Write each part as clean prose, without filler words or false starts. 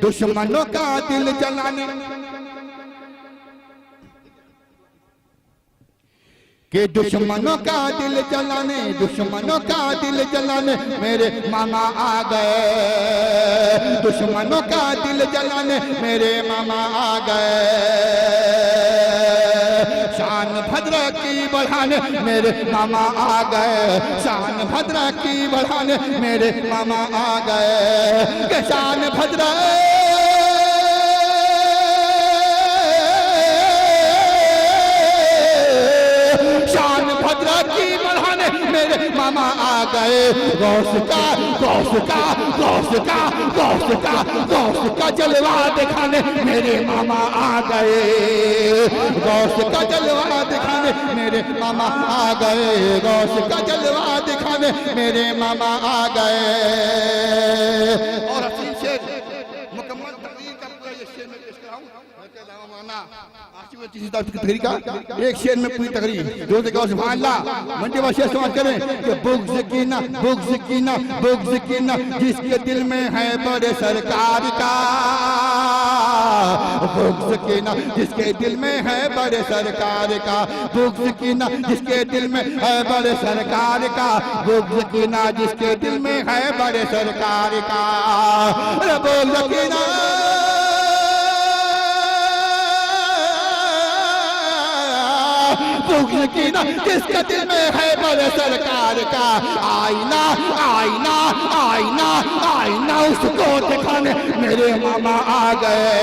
दुश्मनों का दिल जलाने, के दुश्मनों का दिल जलाने, दुश्मनों का दिल जलाने मेरे मामा आ गए। दुश्मनों का दिल जलाने मेरे मामा आ गए। शान भद्रा की बढ़ाने मेरे मामा आ गए। शान भद्रा की बढ़ाने मेरे मामा आ गए। के शान भद्रा की बढ़ाने मेरे मामा आ गए। गौस का जलवा दिखाने मेरे मामा आ गए। गौस का जलवा दिखाने मेरे मामा आ गए। गौस का जलवा दिखाने मेरे मामा आ गए। और हसीन शेर मुकम्मल तकरीर का पूरा ये शेर में पेश कराऊं। तकरीर का एक शेर में पूरी तकरीर जो देखो सुभान अल्लाह। मंडी वासी समाज करें कि बुग़्ज़ कीना जिसके दिल में है बड़े सरकार का। बुग़्ज़ कीना जिसके दिल में है बड़े सरकार का। बुग़्ज़ कीना जिसके दिल में है बड़े सरकार का। बुग़्ज़ कीना जिसके दिल में है बड़े सरकार का। बुग़्ज़ कीना बुग़्ज़ कीना जिसके दिल में है बड़े सरकार का। आईना आईना आईना आईना उसको दिखाने मेरे मामा आ गए।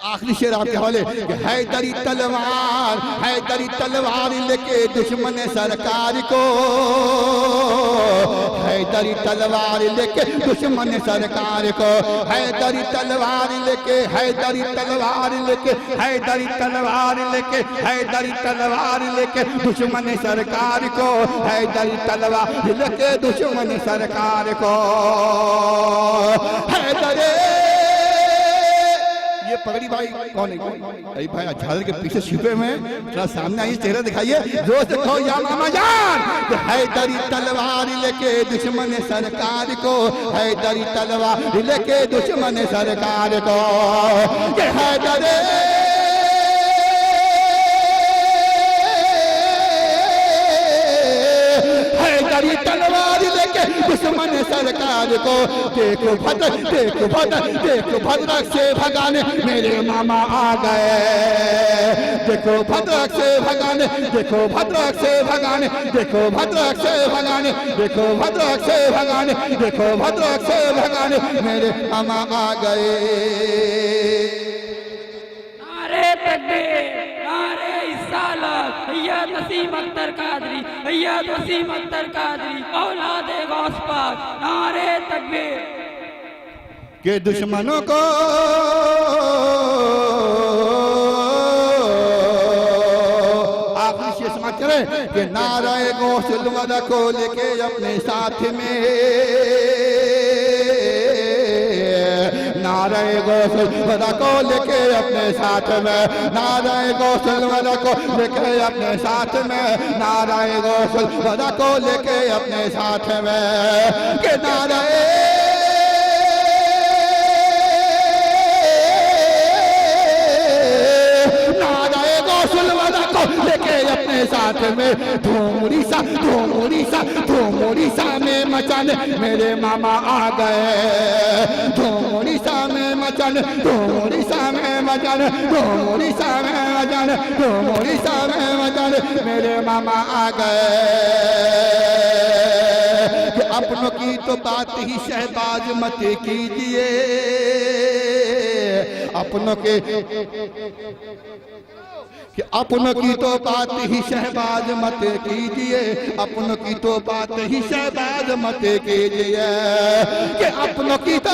आखिरी शेर आपके हवाले। हैदरी तलवार लेके दुश्मन सरकार को। हैदरी तलवार लेके दुश्मन सरकार को। हैदरी तलवार लेके हैदरी तलवार लेके हैदरी तलवार लेके हैदरी तलवार लेके दुश्मन सरकार को। हैदरी तलवार लेके दुश्मन सरकार को। हैदरी ये पगड़ी भाई कौन है? अरे भाई झालर के पीछे छिपे हुए हैं, थोड़ा सामने आइए, चेहरा दिखाइए। जोर से कहो या मामा जान। हैदरी तलवार लेके दुश्मन सरकार को। हैदरी तलवार लेके दुश्मन सरकार को। ये हैदरी हैदरी तलवार लेके दुश्मन सरकार को। देखो भद्रक से भगाने मेरे मामा आ गए। देखो भद्रक से भगाने, देखो भद्रक से भगाने, देखो भद्रक से भगाने, देखो भद्रक से भगाने, देखो भद्रक से भगाने मेरे मामा आ गए। नारे तकबीर, नारे रिसालत, सैयद वसीम अख्तर कादरी, सैयद वसीम अख्तर कादरी, औलादे गौस पाक। नारे तकबीर। के दुश्मनों को आखिरी शेर समाप्त करें कि नाराए गौसल वदा को लेके अपने साथ में। नाराए गौसल वदा को लेके अपने साथ में। नाराए गौसल वदा को लेके अपने साथ में। नाराए गौसल वदा को लेके अपने साथ में। के नाराए लेके अपने साथ में। धूमरी सा में मचाने मेरे मामा आ गए। धूमरी सा में मचाने, धूमरी सा में मचाने, धूमरी सा में मचाने, धूमरी सा में मचाने मेरे मामा आ गए। कि अपनों की तो बात ही शहबाज मत कीजिए। अपनों के कि अपनों की तो बात ही शहबाज मत कीजिए, अपनों की तो बात ही शहबाज मत कीजिए, कि अपनों की तो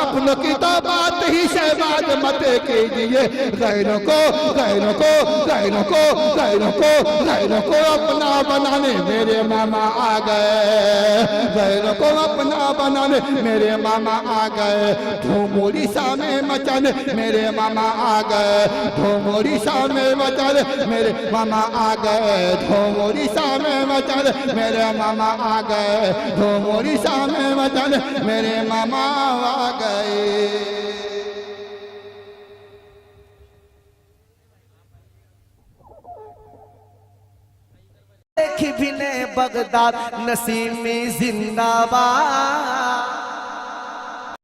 अपनों की तो बात ही शहबाज मत कीजिए, गैरों को गैरों को गैरों को गैरों को गैरों को अपना बनाने मेरे मामा आ गए, गैरों को अपना बनाने मेरे मामा आ गए, धूम उड़ीसा में मचाने मेरे मामा आ गए, धूम उड़ीसा में मचाने मेरे मामा आ गए, धूम उड़ीसा में मचाने मेरे मामा आ गए, धूम उड़ीसा में मचाने मेरे मामा आ गए। देखी भी ने बगदाद नसीमी जिंदाबाद।